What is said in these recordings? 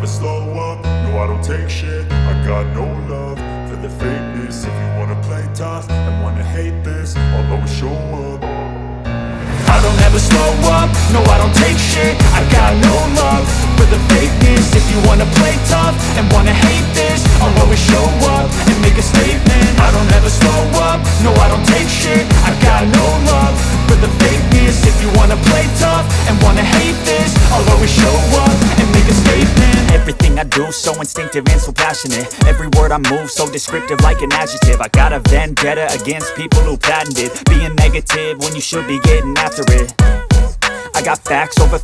slow up, no I don't take shit. I got no love for the fakeness. If you wanna play tough and wanna hate this, I'll always show up. I don't ever slow up, no I don't take shit. I got no love for the fakeness. If you wanna play tough and wanna hate this, I'll always show up and make a statement. I don't ever slow up, no I don't take shit. I got no love for the fakeness. If you wanna play tough and wanna hate this, I'll always show up and make a statement. Everything I do so instinctive and so passionate. Every word I move so descriptive like an adjective. I got a vendetta against people who patented being negative when you should be getting after it. I got facts over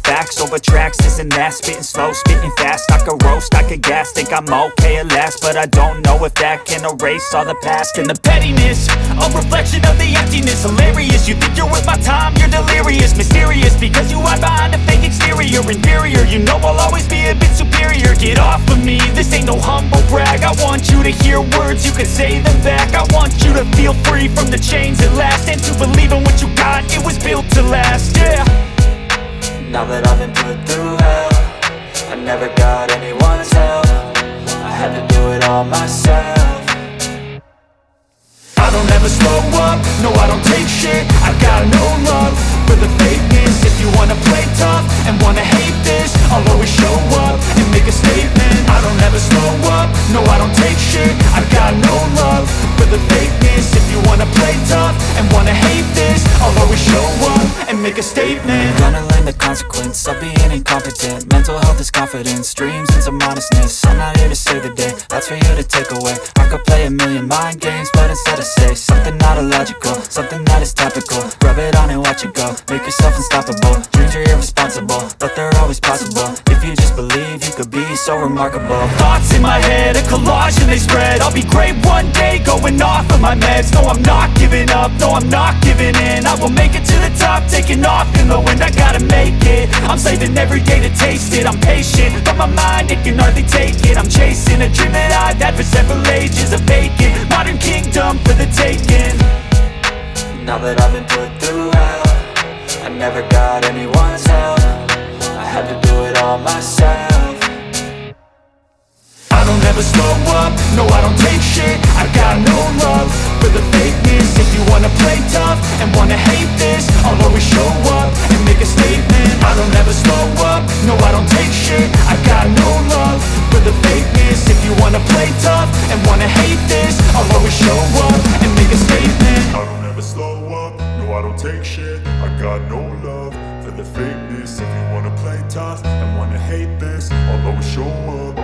tracks, this and that. Spitting slow, spitting fast. I could roast, I could gas. Think I'm okay at last, but I don't know if that can erase all the past. And the pettiness, a reflection of the emptiness. Hilarious, you think you're worth my time, you're delirious. Mysterious, because you hide behind a fake exterior. Inferior, you know I'll always be a bit superior. Get off of me, this ain't no humble brag. I want you to hear words, you can say them back. I want you to feel free from the chains at last, and to believe in what you got, it was built to last, yeah. Now that I've been put through hell, I never got anyone's help. I had to do it all myself. I don't ever slow up, no I don't take shit. I got no love for the fakeness. If you wanna play tough and wanna hate this, I'll always show up and make a statement. I don't ever slow up, no I don't take shit. I got no love for the fakeness. If you wanna play tough and wanna hate this, I'll always show up and make a statement. Gonna learn the consequence of being incompetent. Mental health is confidence, dreams and some modestness. I'm not here to save the day, that's for you to take away. I could play a million mind games, but instead I say something not illogical, something that is topical. Rub it on and watch it go, make yourself unstoppable. Dreams are irresponsible, but they're always possible. If you just believe, you could be so remarkable. Thoughts in my head, a collage and they spread. I'll be great one day, going off of my meds. No, I'm not giving up, no, I'm not giving in. I will make it to the top, taking off in the wind. I gotta make it, I'm saving every day to taste it. I'm patient, but my mind, it can hardly take it. I'm chasing a dream that I've had for several ages. A vacant, modern kingdom for the taking. Now that I've been put through hell, I never got anyone's help. I had to do it all myself. I don't ever slow up, no I don't take shit. I got no love for the fakeness. If you wanna play tough and wanna hate this, I'll always show up and make a statement. I don't ever slow up, no I don't take shit. I got no love for the fakeness. If you wanna play tough and wanna hate this, I'll always show up and make a statement. I don't ever slow up, no I don't take shit. I got no love for the fakeness. If you wanna play tough and wanna hate this, I'll always show up.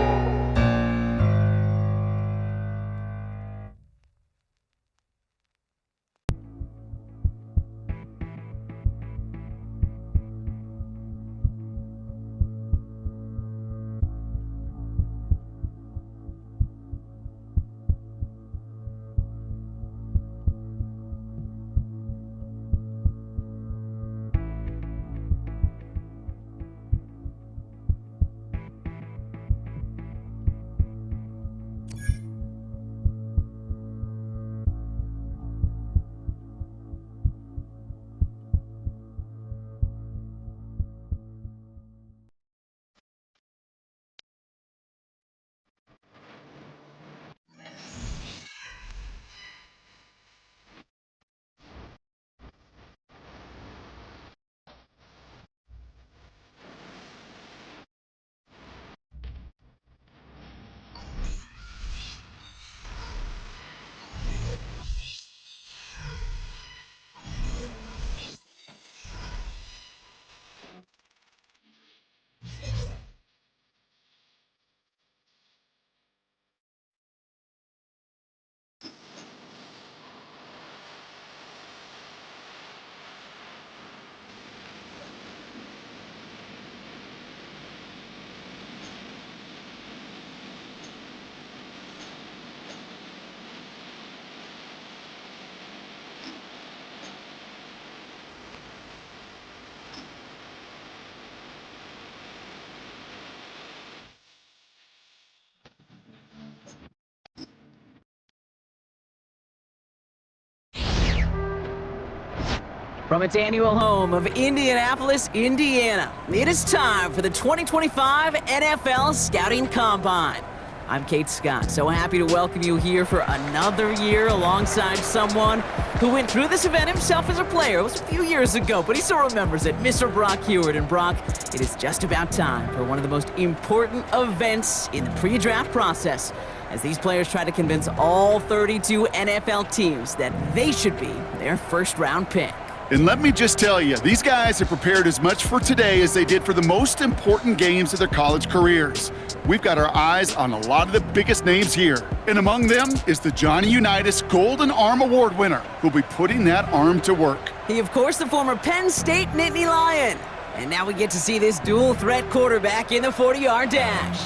From its annual home of Indianapolis, Indiana, it is time for the 2025 NFL Scouting Combine. I'm Kate Scott, so happy to welcome you here for another year alongside someone who went through this event himself as a player. It was a few years ago, but he still remembers it, Mr. Brock Heward. And Brock, it is just about time for one of the most important events in the pre-draft process, as these players try to convince all 32 NFL teams that they should be their first-round pick. And let me just tell you, these guys have prepared as much for today as they did for the most important games of their college careers. We've got our eyes on a lot of the biggest names here. And among them is the Johnny Unitas Golden Arm Award winner, who'll be putting that arm to work. He, of course, the former Penn State Nittany Lion. And now we get to see this dual-threat quarterback in the 40-yard dash.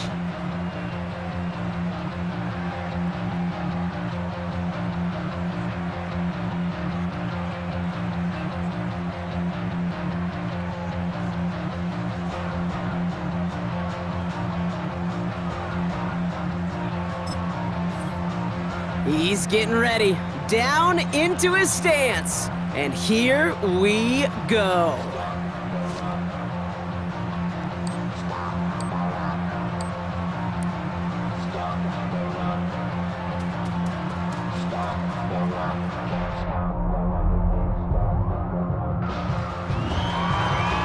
He's getting ready, down into his stance, and here we go.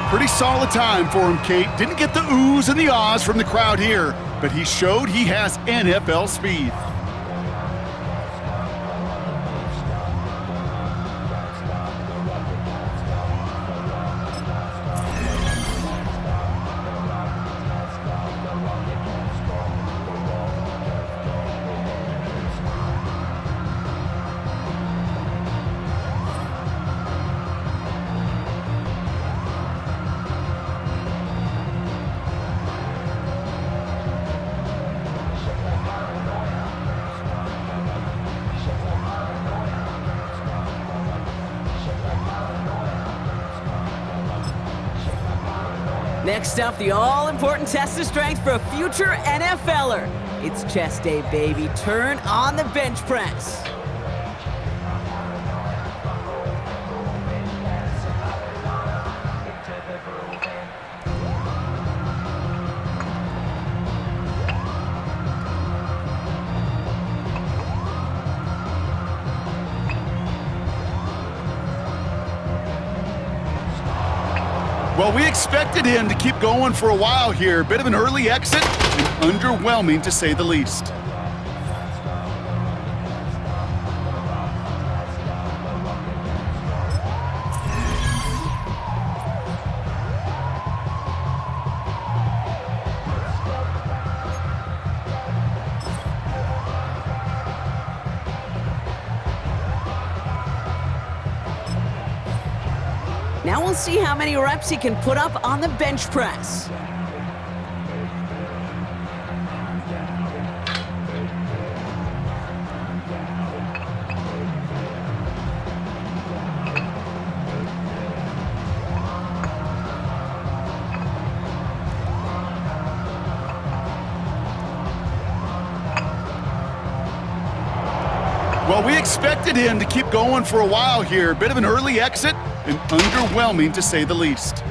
Pretty solid time for him, Kate. Didn't get the oohs and the ahs from the crowd here, but he showed he has NFL speed. Next up, the all-important test of strength for a future NFLer. It's chest day, baby. Turn on the bench press. Well, we expected him to keep going for a while here. Bit of an early exit and underwhelming to say the least. Now we'll see how many reps he can put up on the bench press. Well, we expected him to keep going for a while here. Bit of an early exit and underwhelming to say the least.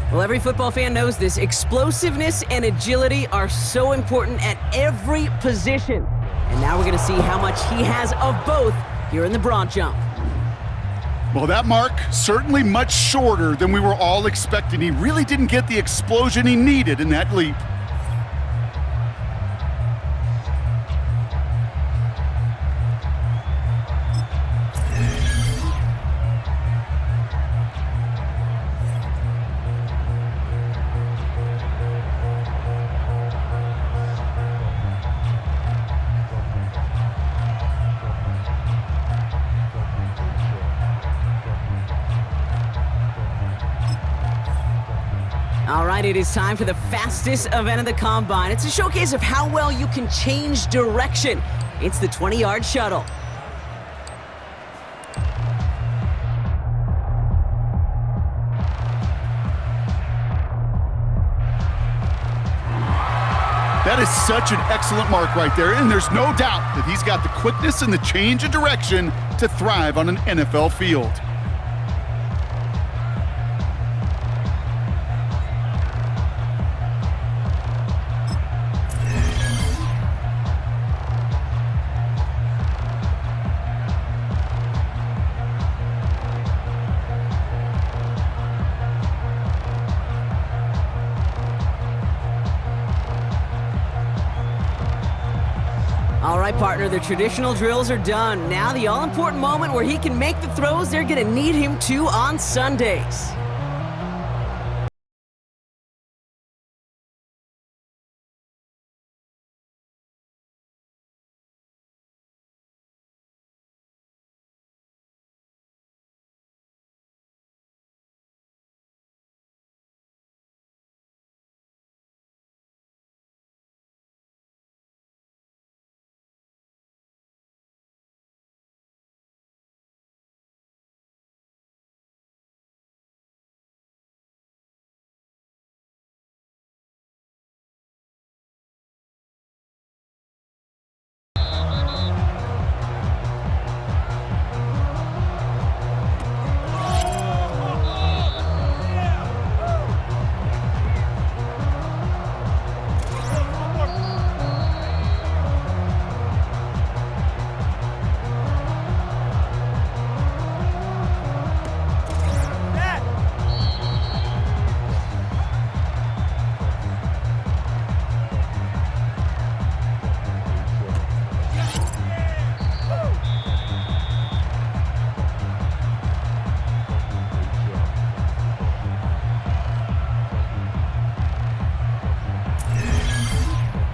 Well, every football fan knows this. Explosiveness and agility are so important at every position. And now we're going to see how much he has of both here in the broad jump. Well, that mark certainly much shorter than we were all expecting. He really didn't get the explosion he needed in that leap. All right, it is time for the fastest event of the Combine. It's a showcase of how well you can change direction. It's the 20-yard shuttle. That is such an excellent mark right there, and there's no doubt that he's got the quickness and the change of direction to thrive on an NFL field. All right, partner, the traditional drills are done. Now the all-important moment where he can make the throws they're going to need him to on Sundays.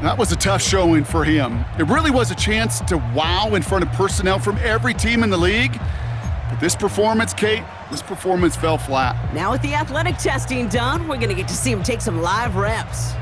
That was a tough showing for him. It really was a chance to wow in front of personnel from every team in the league. But this performance, Kate, this performance fell flat. Now with the athletic testing done, we're going to get to see him take some live reps.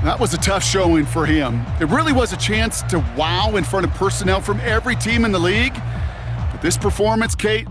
That was a tough showing for him. It really was a chance to wow in front of personnel from every team in the league. But this performance, Kate,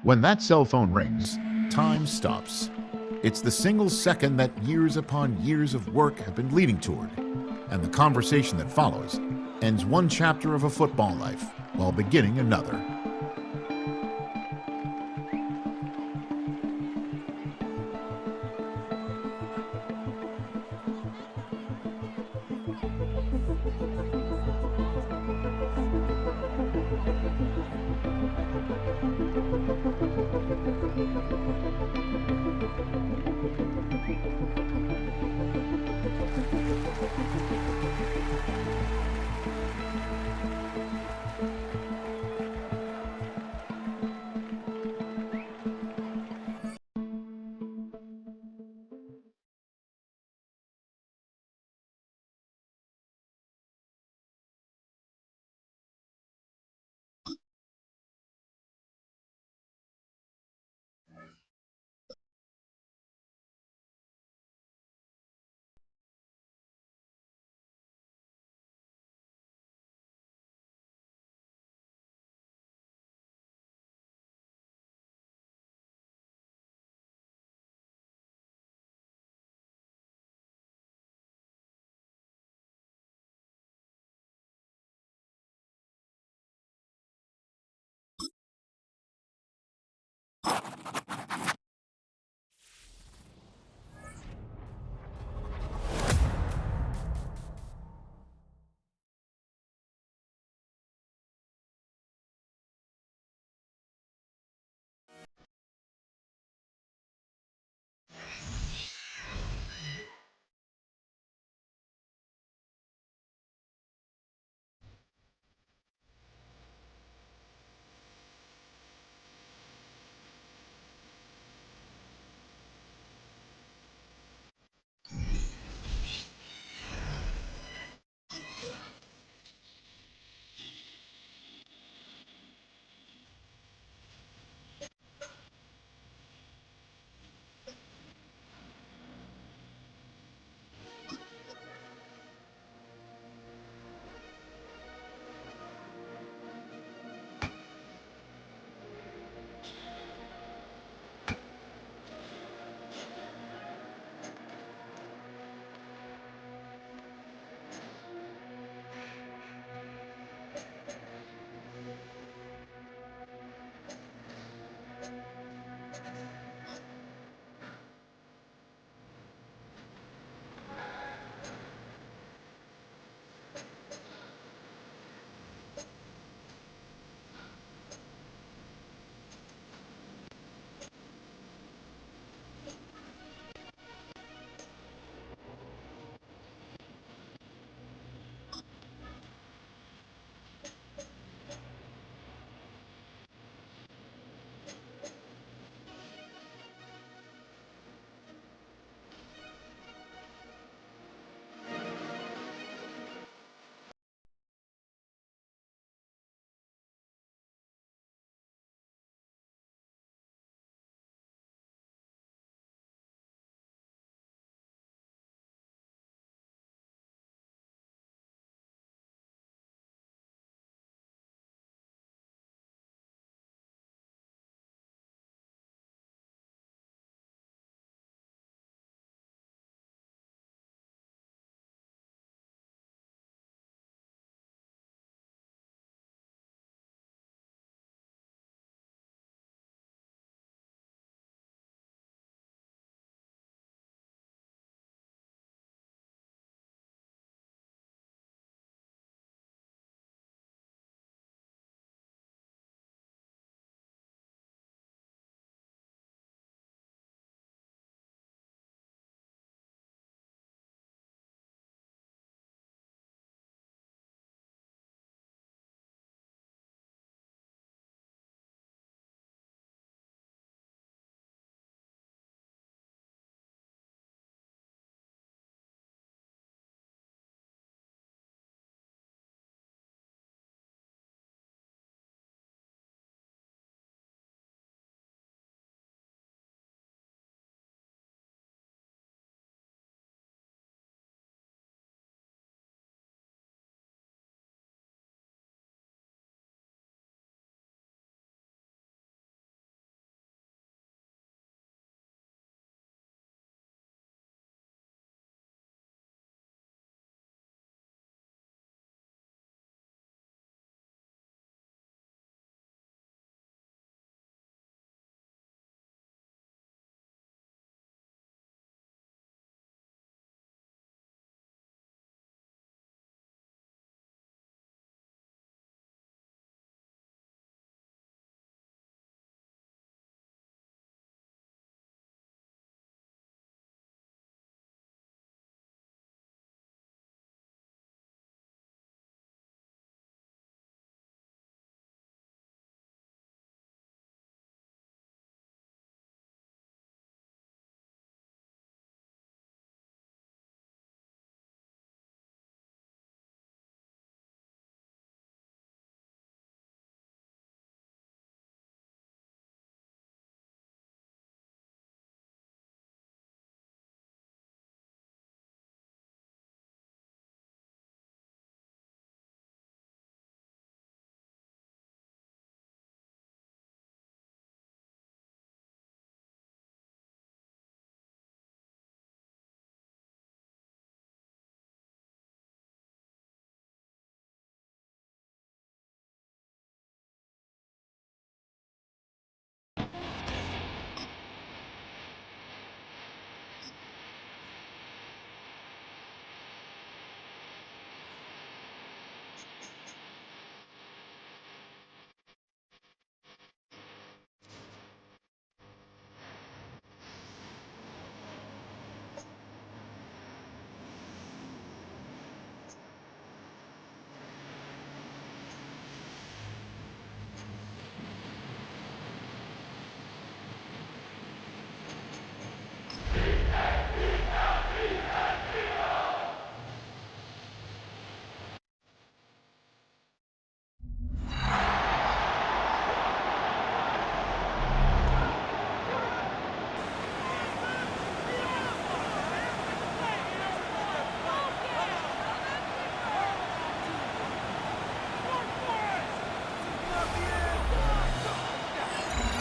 When that cell phone rings, time stops. It's the single second that years upon years of work have been leading toward, and the conversation that follows ends one chapter of a football life while beginning another.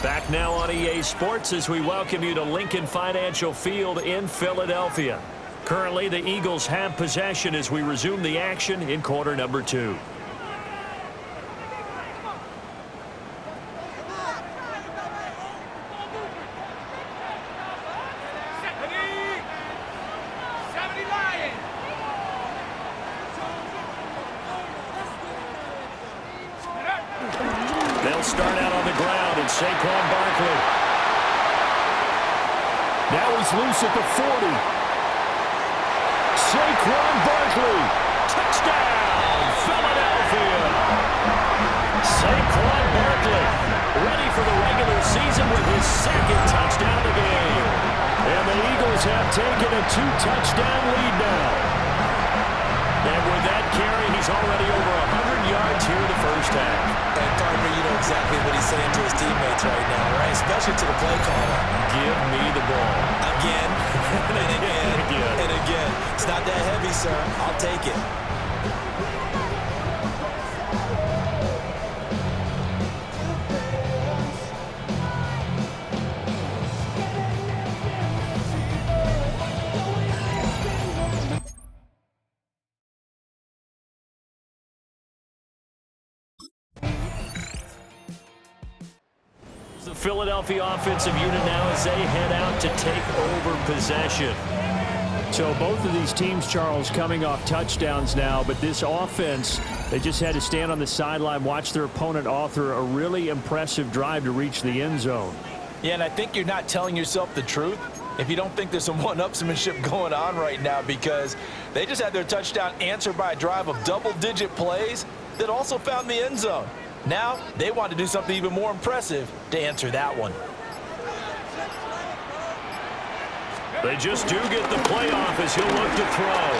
Back now on EA Sports as we welcome you to Lincoln Financial Field in Philadelphia. Currently, the Eagles have possession as we resume the action in quarter number 2. They'll start out on the ground, and Saquon Barkley. Now he's loose at the 40. Saquon Barkley. Touchdown, Philadelphia. Saquon Barkley ready for the regular season with his second touchdown of the game. And the Eagles have taken a 2-touchdown lead now. And with that carry, he's already over 100 yards here in the first half. And partner, you know exactly what he's saying to his teammates right now, right? Especially to the play caller. Give me the ball. Again, and again, and again. It's not that heavy, sir. I'll take it. The Philadelphia offensive unit now as they head out to take over possession. So both of these teams, Charles, coming off touchdowns now, but this offense, they just had to stand on the sideline, watch their opponent author a really impressive drive to reach the end zone. Yeah, and I think you're not telling yourself the truth if you don't think there's some one-upsmanship going on right now, because they just had their touchdown answered by a drive of double-digit plays that also found the end zone. Now, they want to do something even more impressive to answer that one. They just do get the playoff as he'll look to throw.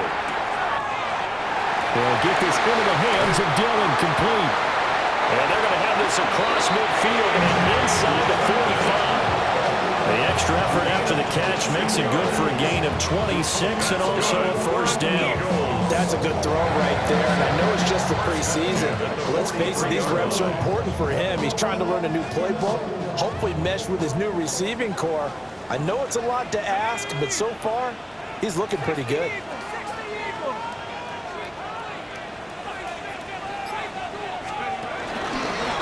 They'll get this into the hands of Dillon, complete. And they're going to have this across midfield and inside the 45. The extra effort after the catch makes it good for a gain of 26 and also a first down. That's a good throw right there, and I know it's just the preseason, but let's face it, these reps are important for him. He's trying to learn a new playbook, hopefully mesh with his new receiving core. I know it's a lot to ask, but so far, he's looking pretty good.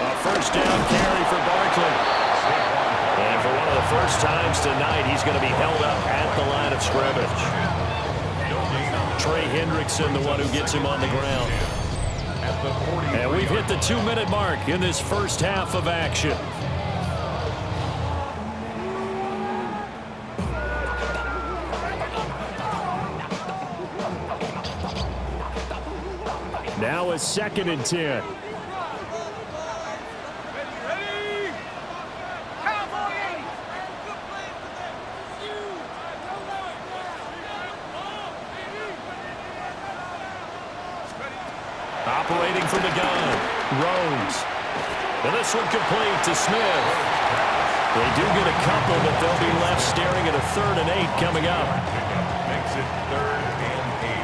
A first down carry for Barkley. And for one of the first times tonight, he's going to be held up at the line of scrimmage. Trey Hendrickson, the one who gets him on the ground. And we've hit the 2-minute mark in this first half of action. Now a 2nd and 10. Operating from the gun, Rhodes. And this one complete to Smith. They do get a couple, but they'll be left staring at a 3rd and 8 coming up. Makes it 3rd and 8.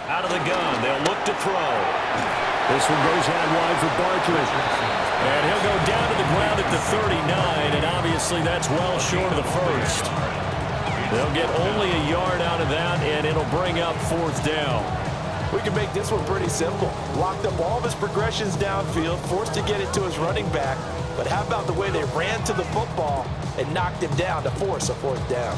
Out of the gun, they'll look to throw. This one goes out wide for Barkley. And he'll go down to the ground at the 39, and obviously that's well short of the first. They'll get only a yard out of that, and it'll bring up 4th down. We can make this one pretty simple. Locked up all of his progressions downfield, forced to get it to his running back. But how about the way they ran to the football and knocked him down to force a 4th down?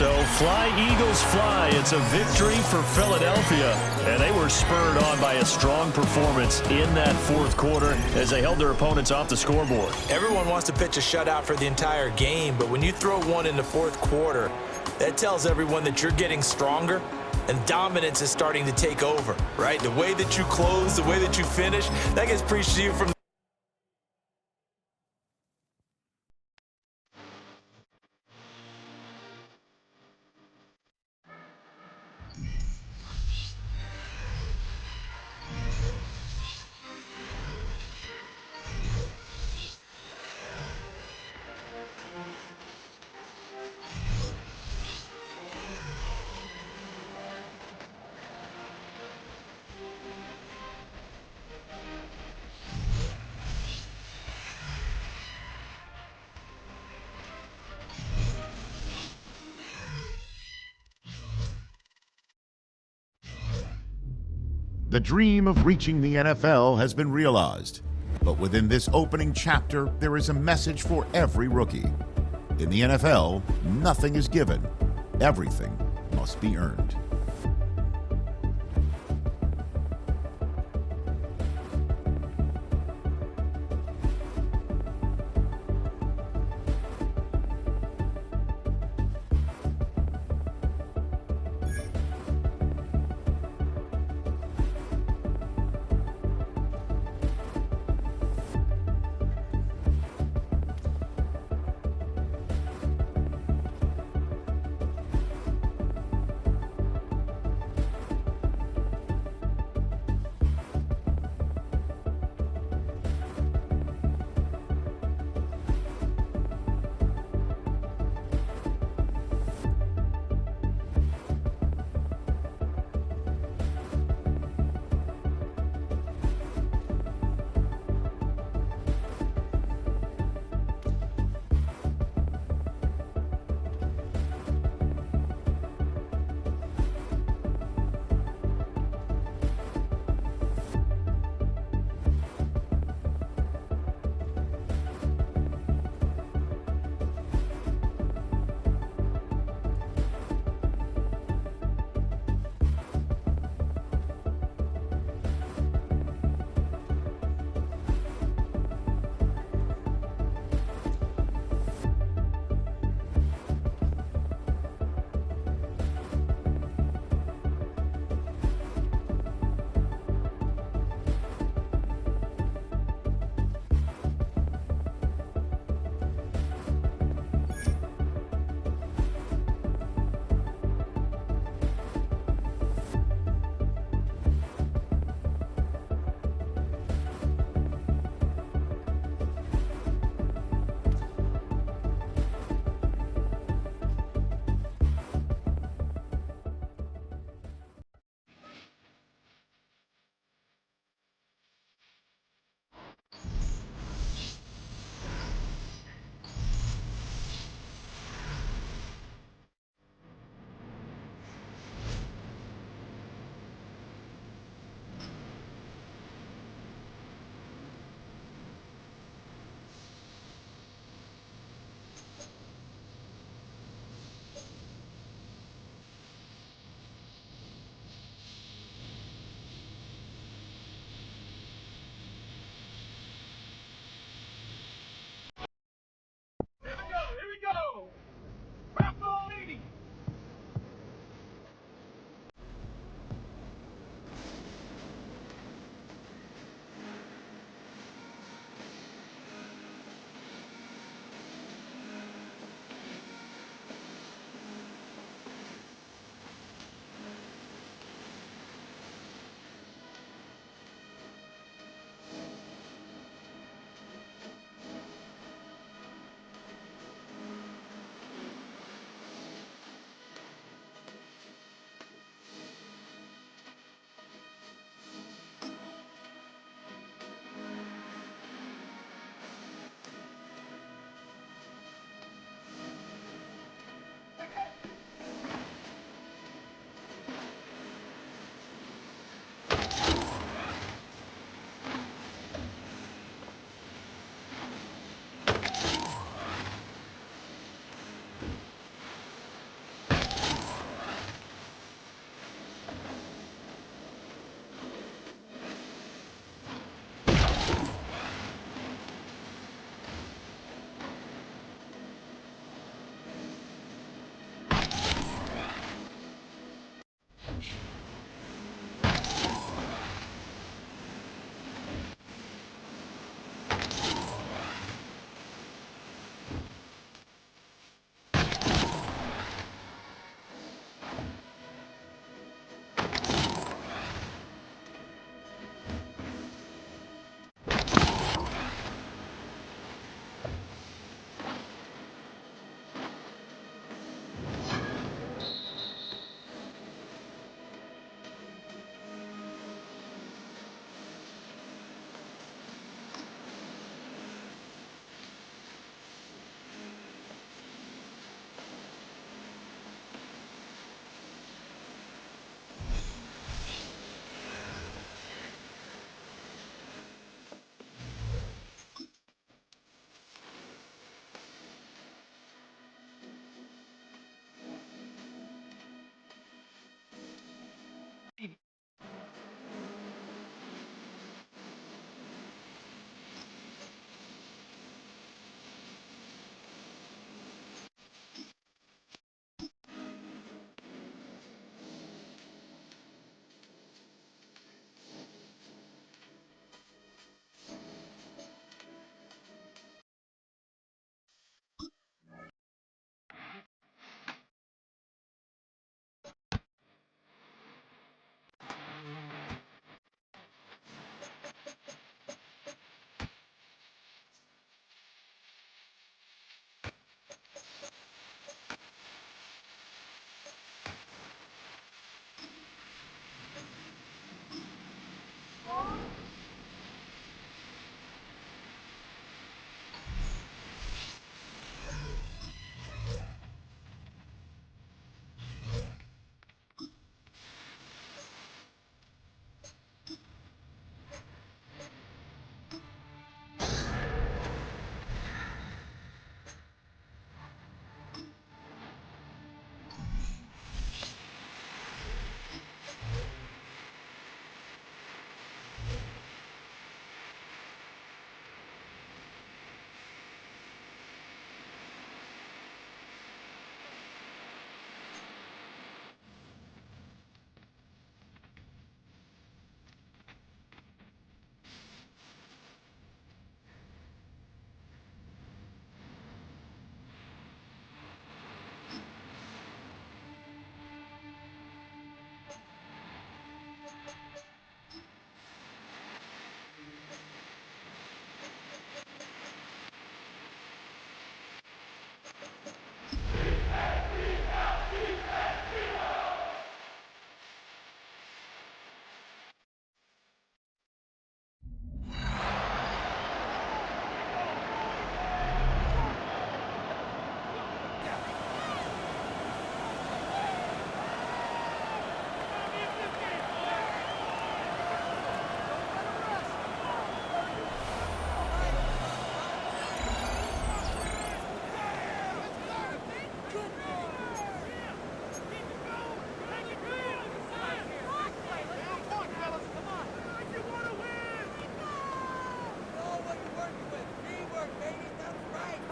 So fly, Eagles, fly. It's a victory for Philadelphia. And they were spurred on by a strong performance in that fourth quarter as they held their opponents off the scoreboard. Everyone wants to pitch a shutout for the entire game, but when you throw one in the fourth quarter, that tells everyone that you're getting stronger and dominance is starting to take over, right? The way that you close, the way that you finish, that gets preached to you from The dream of reaching the NFL has been realized. But within this opening chapter, there is a message for every rookie. In the NFL, nothing is given. Everything must be earned.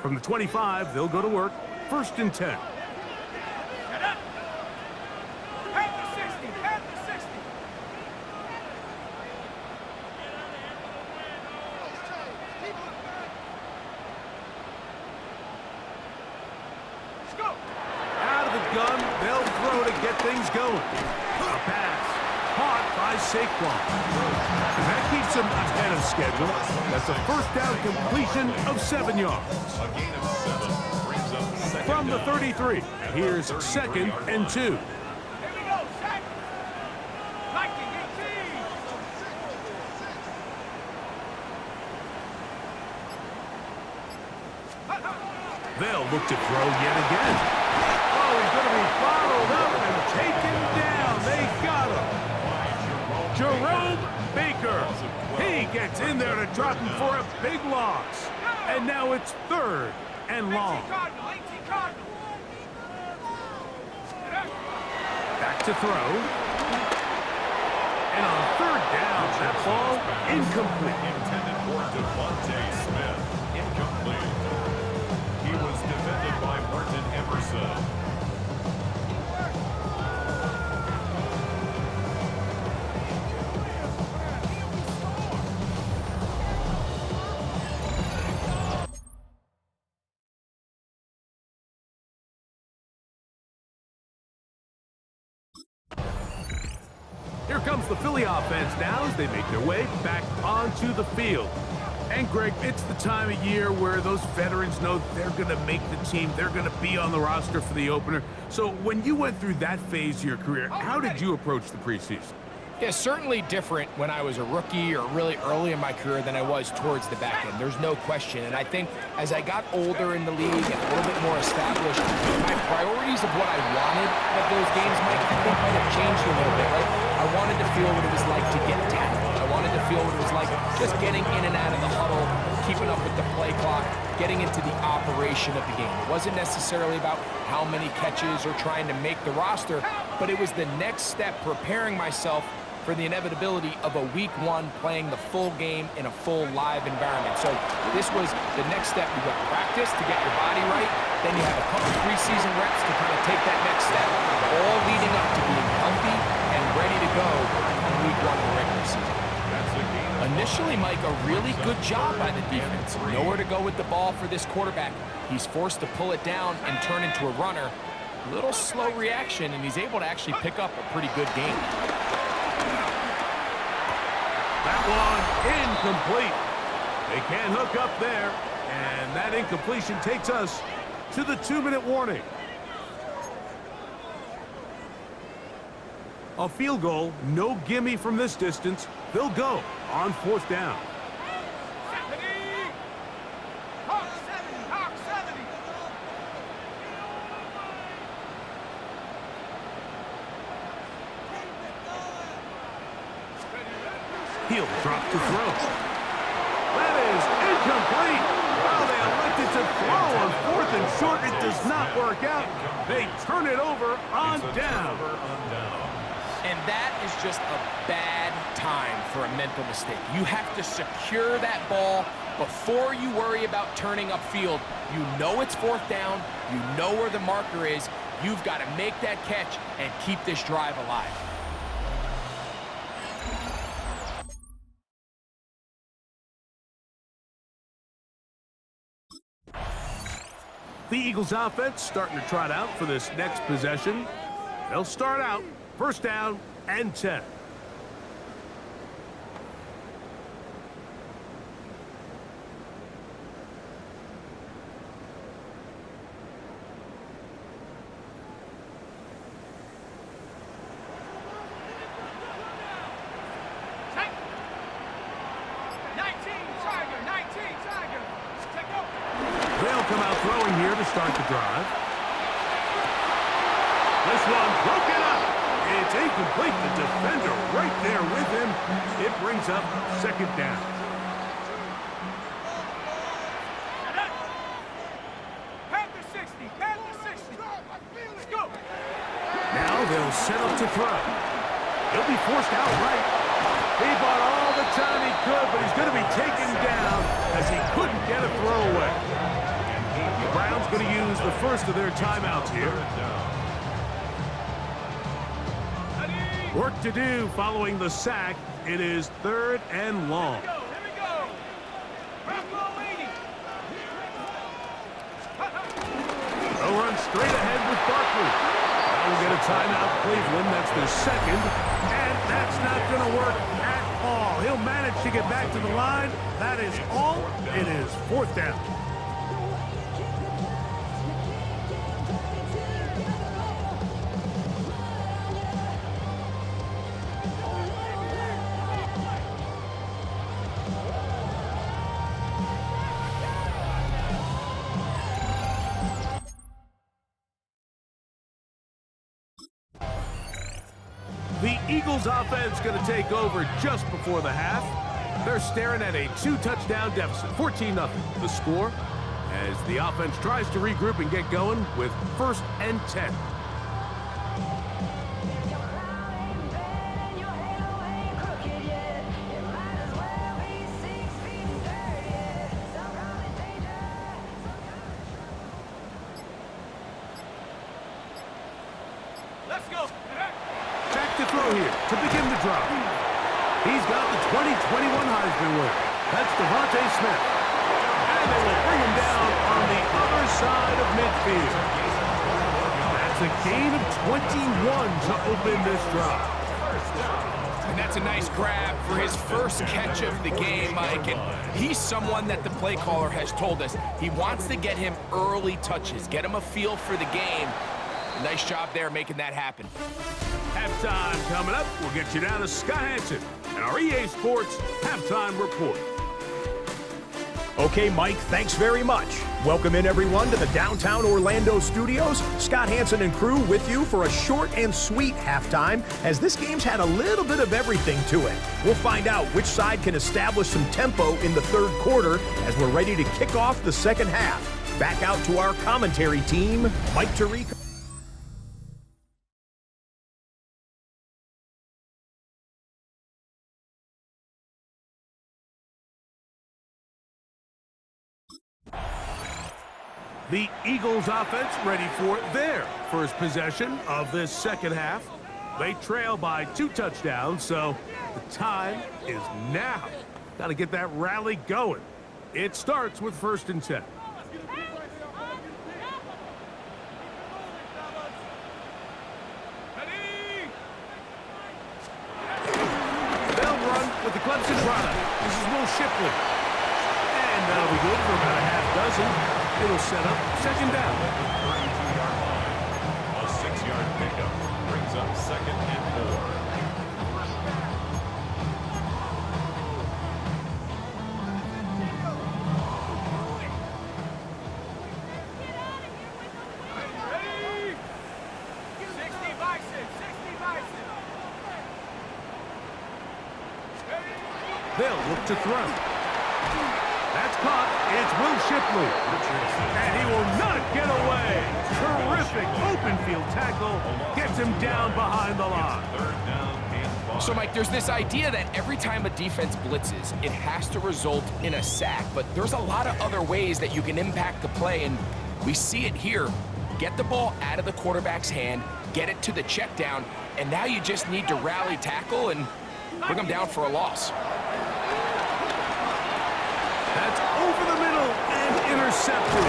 From the 25, they'll go to work. 1st and 10. Out of the gun, they'll throw to get things going. A pass caught by Saquon. And that keeps him ahead of schedule. That's a 1st down completion of 7 yards. A gain of 7 brings up 2nd From the down. 33, here's 2nd and 2. They'll look to throw yet again. Oh, he's going to be bottled up and taken down. They got him. Jerome Baker. He gets in there to drop him for a big loss. And now it's 3rd and long. Back to throw. And on 3rd down, that ball incomplete. Intended for Devontae Smith. Incomplete. He was defended by Martin Emerson. Here comes the Philly offense now as they make their way back onto the field. And Greg, it's the time of year where those veterans know they're going to make the team. They're going to be on the roster for the opener. So when you went through that phase of your career, how did you approach the preseason? Yeah, certainly different when I was a rookie or really early in my career than I was towards the back end. There's no question. And I think as I got older in the league and a little bit more established, my priorities of what I wanted at those games might have changed a little bit. Right? I wanted to feel what it was like to get tackled. I wanted to feel what it was like just getting in and out of the huddle, keeping up with the play clock, getting into the operation of the game. It wasn't necessarily about how many catches or trying to make the roster, but it was the next step, preparing myself for the inevitability of a week 1 playing the full game in a full live environment. So this was the next step. You go practice to get your body right, then you have a couple preseason reps to kind of take that next step, all leading up to being healthy and ready to go on week 1 of the regular season. Initially, Mike, a really good job by the defense. Nowhere to go with the ball for this quarterback. He's forced to pull it down and turn into a runner. Little slow reaction, and he's able to actually pick up a pretty good game. That one incomplete. They can't hook up there, and that incompletion takes us to the 2-minute warning. A field goal, no gimme from this distance. They'll go on 4th down. He'll drop to throw. That is incomplete. Well, they elected to throw on 4th and short. It does not work out. They turn it over on down. And that is just a bad time for a mental mistake. You have to secure that ball before you worry about turning upfield. You know it's 4th down. You know where the marker is. You've got to make that catch and keep this drive alive. The Eagles offense starting to trot out for this next possession. They'll start out 1st down and 10. They'll come out throwing here to start the drive. This one broken up. It's incomplete. The defender right there with him. It brings up 2nd down. Now they'll set up to throw. He'll be forced out right. He bought all the time he could, but he's going to be taken down as he couldn't get a throw away. The Browns going to use the first of their timeouts here. Work to do following the sack. It is 3rd and long. They'll run straight ahead with Barkley. They'll get a timeout, Cleveland. That's their second. And that's not going to work at all. He'll manage to get back to the line. That is all. It is 4th down. The Eagles offense going to take over just before the half. They're staring at a 2-touchdown deficit, 14-0 the score, as the offense tries to regroup and get going with 1st and 10. To throw here to begin the drive. He's got the 2021 Heisman winner. That's Devontae Smith. And they will bring him down on the other side of midfield. That's a gain of 21 to open this drive. And that's a nice grab for his first catch of the game, Mike. And he's someone that the play caller has told us he wants to get him early touches, get him a feel for the game. Nice job there making that happen. Halftime coming up. We'll get you down to Scott Hansen and our EA Sports Halftime Report. Okay, Mike, thanks very much. Welcome in, everyone, to the downtown Orlando studios. Scott Hansen and crew with you for a short and sweet halftime, as this game's had a little bit of everything to it. We'll find out which side can establish some tempo in the 3rd quarter as we're ready to kick off the 2nd half. Back out to our commentary team, Mike Tirico. The Eagles offense ready for their first possession of this 2nd half. They trail by 2 touchdowns, so the time is now. Got to get that rally going. It starts with 1st and 10. They'll run with the Clemson product. This is Will Shipley. And that'll be good for about a half dozen. It'll set up 2nd down. 32-yard line. A 6-yard pickup brings up 2nd and 4. They'll look to throw. That's caught. It's Will Shipley. And he will not get away. Terrific open field tackle. Gets him down behind the line. So, Mike, there's this idea that every time a defense blitzes, it has to result in a sack. But there's a lot of other ways that you can impact the play, and we see it here. Get the ball out of the quarterback's hand, get it to the check down, and now you just need to rally tackle and bring them down for a loss. That's over the middle and intercepted.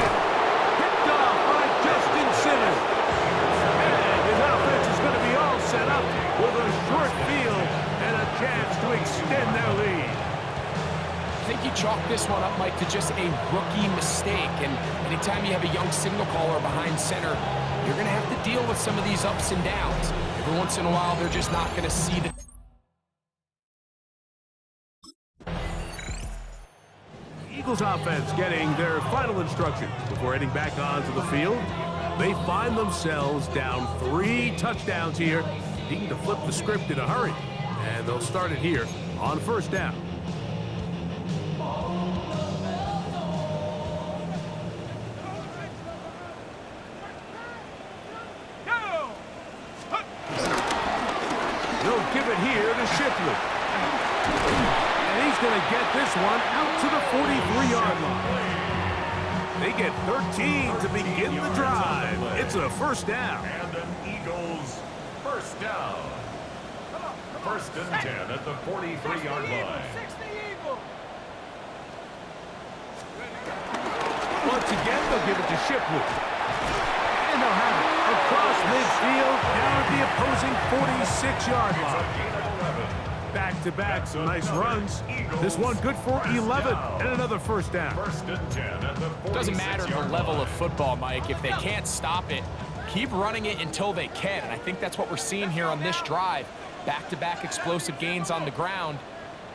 Picked off by Justin Simmons. And his offense is going to be all set up with a short field and a chance to extend their lead. I think you chalk this one up, Mike, to just a rookie mistake. And anytime you have a young signal caller behind center, you're going to have to deal with some of these ups and downs. Every once in a while, they're just not going to see the Eagles offense getting their final instructions before heading back onto the field. They find themselves down 3 touchdowns here, needing to flip the script in a hurry. And they'll start it here on 1st down. They'll give it here to Shipley. And he's going to get this one out to the 43-yard line. They get 13 to begin the drive. It's a first down. And an Eagles first down. First and 10 at the 43-yard line. Once again, they'll give it to Shipley. And they'll have it across midfield down at the opposing 46-yard line. Back-to-back, some nice runs. This one good for 11 and another first down. First and 10 at the 46-yard line. Doesn't matter the level of football, Mike. If they can't stop it, keep running it until they can. And I think that's what we're seeing here on this drive. Back-to-back explosive gains on the ground.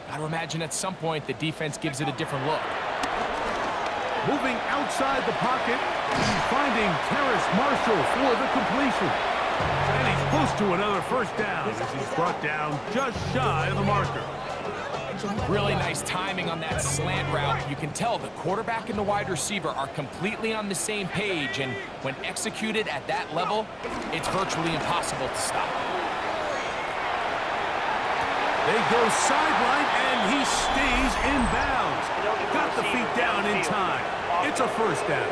Got to imagine at some point the defense gives it a different look. Moving outside the pocket, finding Terrace Marshall for the completion. And he's close to another first down as he's brought down just shy of the marker. Really nice timing on that slant route. You can tell the quarterback and the wide receiver are completely on the same page, and when executed at that level, it's virtually impossible to stop. They go sideline, and he stays in bounds. Got the feet down in time. It's a first down.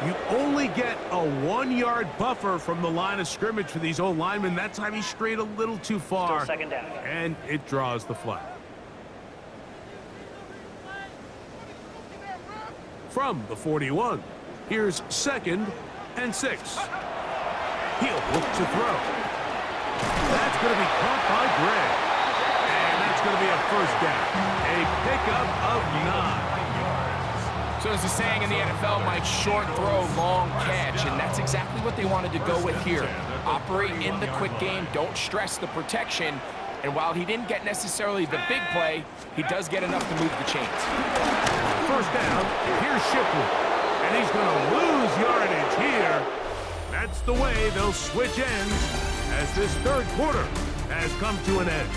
You only get a 1-yard buffer from the line of scrimmage for these old linemen. That time he strayed a little too far, second down. And it draws the flag. From the 41, here's 2nd and 6. He'll look to throw. That's going to be caught by Gray. And that's going to be a first down. A pickup of 9. So there's a saying in the NFL, Mike, short throw, long catch, and that's exactly what they wanted to go with here. Operate in the quick game, don't stress the protection, and while he didn't get necessarily the big play, he does get enough to move the chains. First down, here's Shipley, and he's going to lose yardage here. That's the way they'll switch ends as this third quarter has come to an end.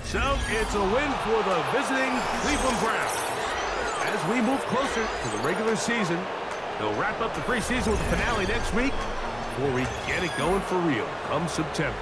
So it's a win for the visiting Cleveland Browns. As we move closer to the regular season, they'll wrap up the preseason with the finale next week before we get it going for real come September.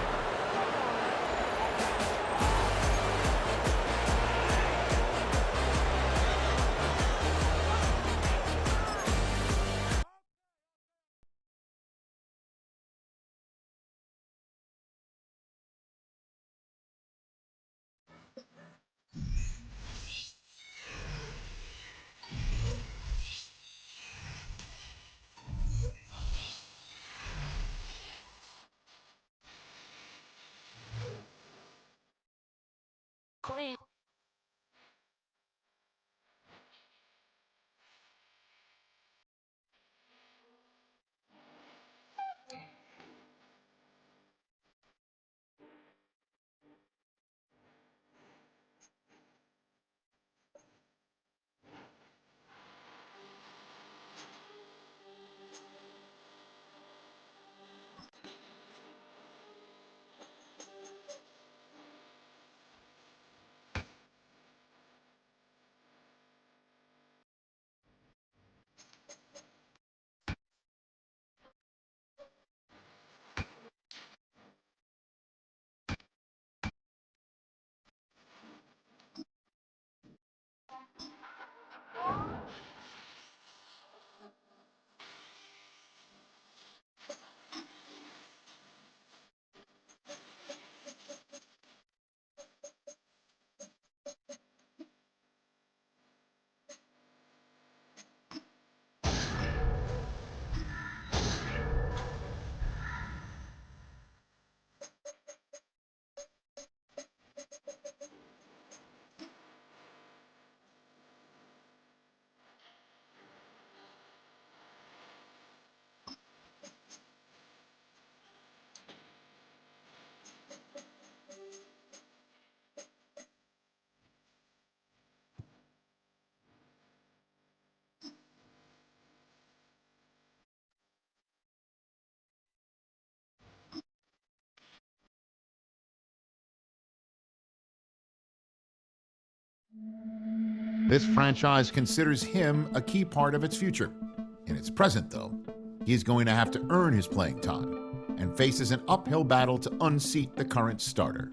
This franchise considers him a key part of its future. In its present, though, he's going to have to earn his playing time and faces an uphill battle to unseat the current starter.